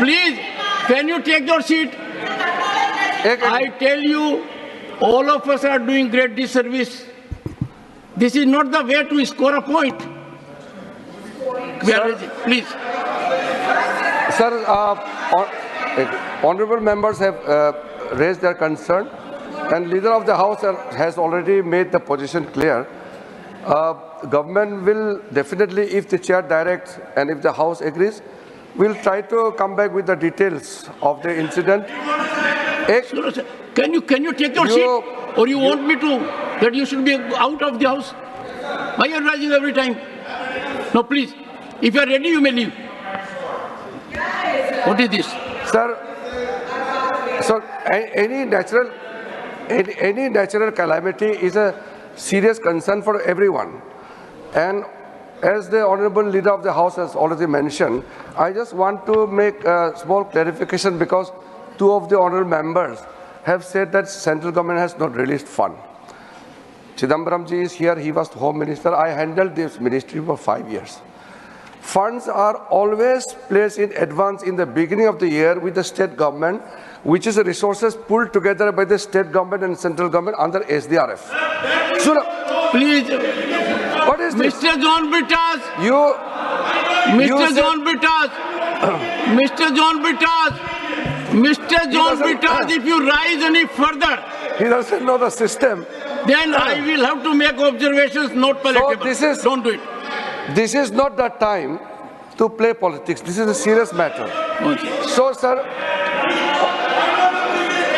Please, can you take your seat? I tell you, all of us are doing great disservice. This is not the way to score a point. Please. Sir, honorable members have raised their concern, and leader of the house has already made the position clear. Government will definitely, if the chair directs and if the house agrees, will try to come back with the details of the incident. Can you take your seat, or you want me to that you should be out of the house? Why are you rising every time? No, please. If you are ready, you may leave. What is this? Sir, so any natural calamity is a serious concern for everyone. And as the Honorable Leader of the House has already mentioned, I just want to make a small clarification because two of the honorable members have said that central government has not released fund. Chidambaram ji is here, he was the Home Minister. I handled this ministry for 5 years. Funds are always placed in advance in the beginning of the year with the state government, which is the resources pulled together by the state government and central government under SDRF. Please, what is this? Mr. John Britas, if you rise any further, he doesn't know the system. Then I will have to make observations not palatable. So don't do it. This is not the time to play politics. This is a serious matter. Okay. So, sir,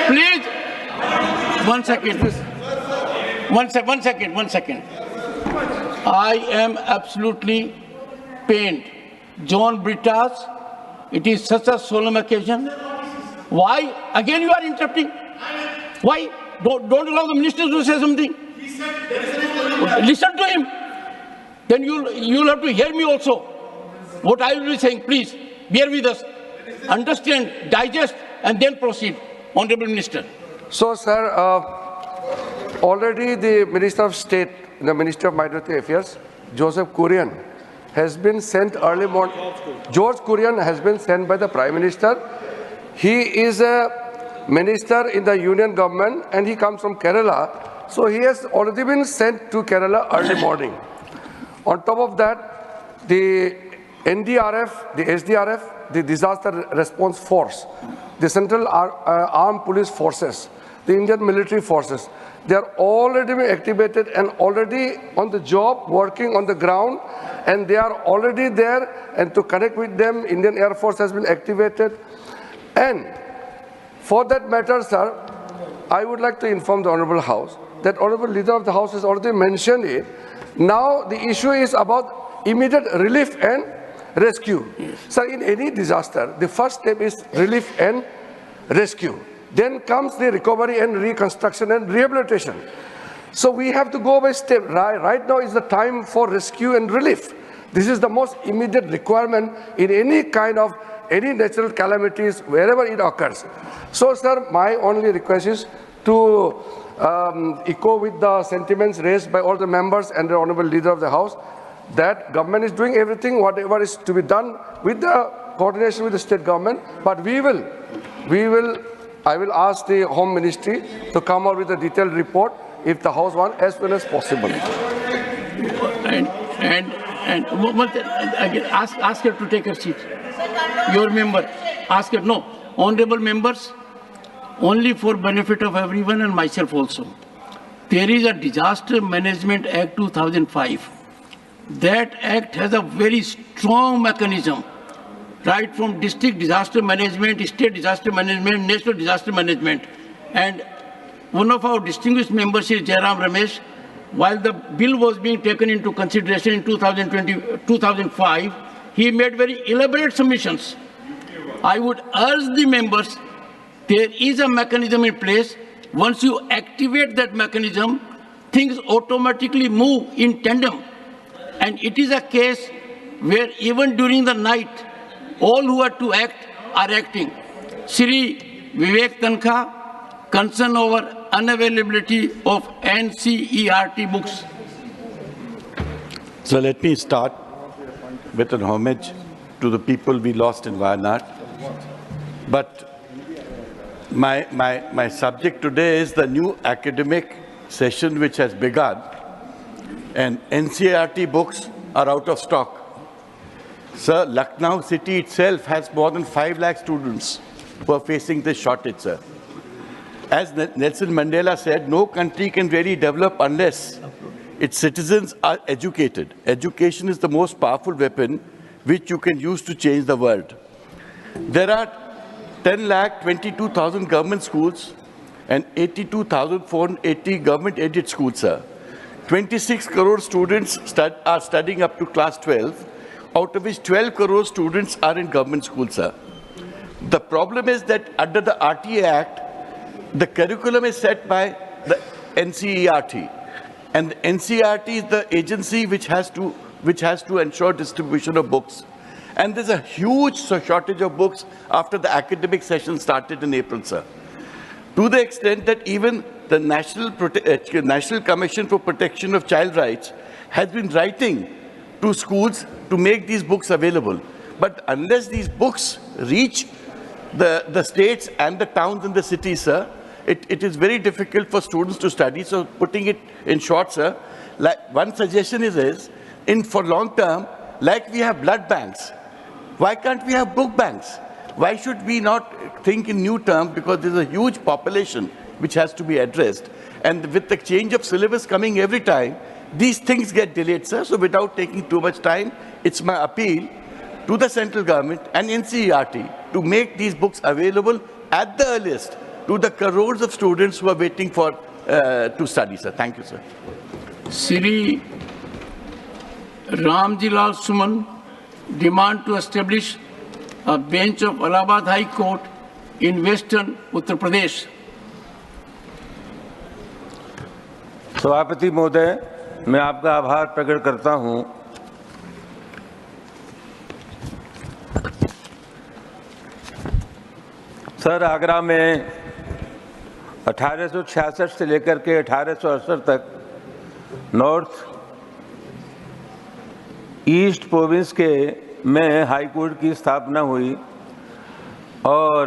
please, 1 second. One second. I am absolutely pained. John Britas, it is such a solemn occasion. Why? Again you are interrupting. Why? Don't allow the minister to say something. Listen to him. Then you'll have to hear me also. What I will be saying, please, bear with us. Understand, digest, and then proceed. Honorable Minister. So, sir, already the Minister of State, the Minister of Minority Affairs, Joseph Kurian, has been sent early morning. George Kurian has been sent by the Prime Minister. He is a minister in the union government and he comes from Kerala. So he has already been sent to Kerala early morning. On top of that, the NDRF, the SDRF, the Disaster Response Force, the Central Armed Police Forces, the Indian military forces, they are already been activated and already on the job, working on the ground, and they are already there. And to connect with them, Indian Air Force has been activated. And for that matter, sir, I would like to inform the Honorable House that Honorable Leader of the House has already mentioned it. Now the issue is about immediate relief and rescue. Sir, in any disaster, the first step is relief and rescue. Then comes the recovery and reconstruction and rehabilitation. So we have to go by step. Right now is the time for rescue and relief. This is the most immediate requirement in any kind of any natural calamities, wherever it occurs. So, sir, my only request is to echo with the sentiments raised by all the members and the Honorable Leader of the House that government is doing everything, whatever is to be done with the coordination with the state government. But I will ask the Home Ministry to come out with a detailed report if the House wants as soon as possible. And ask her to take her seat. Your member, ask her. No, honorable members, only for benefit of everyone and myself also. There is a Disaster Management Act 2005. That act has a very strong mechanism, right from district disaster management, state disaster management, national disaster management. And one of our distinguished members is Jairam Ramesh. While the bill was being taken into consideration in 2005, he made very elaborate submissions. I would urge the members, there is a mechanism in place. Once you activate that mechanism, things automatically move in tandem. And it is a case where even during the night, all who are to act are acting. Shri Vivek Tankha, concern over unavailability of NCERT books. So let me start with an homage to the people we lost in Wayanad. But my subject today is the new academic session which has begun, and NCERT books are out of stock. Sir, Lucknow city itself has more than 5 lakh students who are facing this shortage, sir. As Nelson Mandela said, no country can really develop unless its citizens are educated. Education is the most powerful weapon which you can use to change the world. There are 10,22,000 government schools and 82,480 government-aided schools, sir. 26 crore students are studying up to class 12, out of which 12 crore students are in government schools, sir. The problem is that under the RTA Act, the curriculum is set by the NCERT, and the NCERT is the agency which has to ensure distribution of books. And there's a huge shortage of books after the academic session started in April, sir. To the extent that even the National Commission for Protection of Child Rights has been writing to schools to make these books available. But unless these books reach the states and the towns and the cities, sir, it is very difficult for students to study. So putting it in short, sir, like one suggestion is for long term, like we have blood banks, why can't we have book banks? Why should we not think in new terms? Because there's a huge population which has to be addressed. And with the change of syllabus coming every time, these things get delayed, sir. So without taking too much time, it's my appeal to the central government and NCERT to make these books available at the earliest to the crores of students who are waiting for to study, sir. Thank you, sir. Sri Ramji Lal Suman demand to establish a bench of Allahabad High Court in Western Uttar Pradesh. सभापति महोदय, मैं आपका आभार प्रकट करता हूं। Sir, Agra में 1866 से लेकर के 1868 तक नॉर्थ ईस्ट प्रोविंस के में हाई कोर्ट की स्थापना हुई और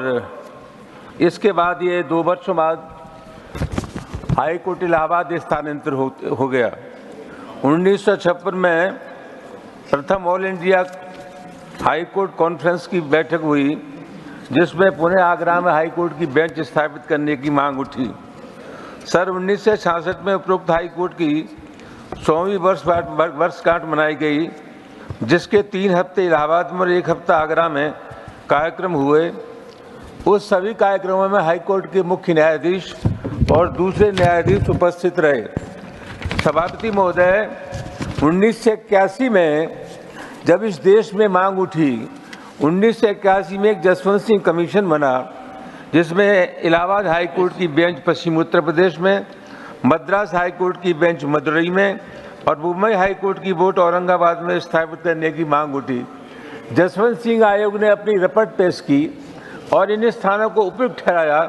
इसके बाद ये 2 वर्षों बाद हाई कोर्ट इलाहाबाद स्थानांतरित हो गया। 1956 में प्रथम all India high court conference की बैठक हुई, जिसमें पुणे आगरा में हाई कोर्ट की बेंच स्थापित करने की मांग उठी। सर, 1966 में उपरोक्त हाई कोर्ट की 100वीं वर्षगांठ मनाई गई, जिसके 3 हफ्ते इलाहाबाद में और 1 हफ्ता आगरा में कार्यक्रम हुए। उस सभी कार्यक्रमों में हाई कोर्ट के मुख्य न्यायाधीश और दूसरे न्यायाधीश उपस्थित रहे। सभापति महोदय, 1981 में जब इस देश में मांग उठी, 1981 में एक जसवंत सिंह कमीशन बना, जिसमें इलाहाबाद हाई कोर्ट की बेंच पश्चिम उत्तर प्रदेश में, मद्रास हाई कोर्ट की बेंच मदुरई में और मुंबई हाई कोर्ट की बोर्ड औरंगाबाद में स्थापित करने की मांग उठी। जसवंत सिंह आयोग ने अपनी रिपोर्ट पेश की और इन स्थानों को उपयुक्त ठहराया।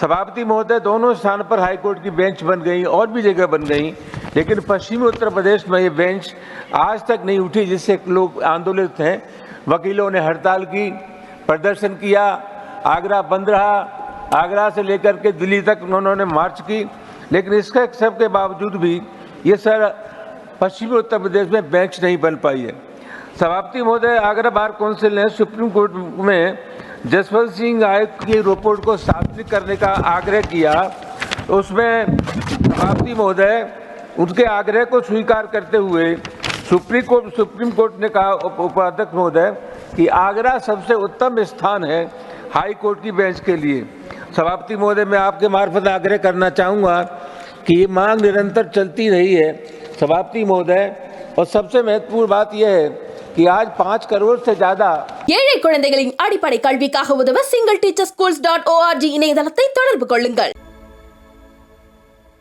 सभापति महोदय, दोनों स्थानों पर हाई कोर्ट की बेंच बन गई और भी जगह बन गई, लेकिन पश्चिमी उत्तर प्रदेश में ये बेंच आज तक नहीं उठी, जिससे लोग आंदोलित हैं। वकीलों ने हड़ताल की, प्रदर्शन किया, आगरा बंद रहा, आगरा से लेकर के दिल्ली तक उन्होंने मार्च की, लेकिन इसके सब के बावजूद भी ये सर पश्चिमी उत्तर प्रदेश में बेंच नहीं बन पाई है। सभापति महोदय, आगरा बार काउंसिल ने सुप्रीम कोर्ट में जसवंत सिंह आयोग की रिपोर्ट को सार्वजनिक करने का आग्रह किया। उसमें सभापति महोदय, उनके आग्रह को स्वीकार करते हुए सुप्रीम कोर्ट ने कहा, उपाध्यक्ष महोदय, कि आगरा सबसे उत्तम स्थान है हाई कोर्ट की बेंच के लिए। सभापति महोदय, मैं आपके मार्फत आग्रह करना चाहूँगा कि ये मांग निरंतर चलती रही है। सभापति महोदय, और सबसे महत्वपूर्ण बात यह है कि आज 5 करोड़ से ज्यादा ஏழை குழந்தைகளின் அடிப்படை கல்விக்காக உதவ single teacher schools.org இணையதளத்தை தொடர்பு கொள்ளுங்கள்.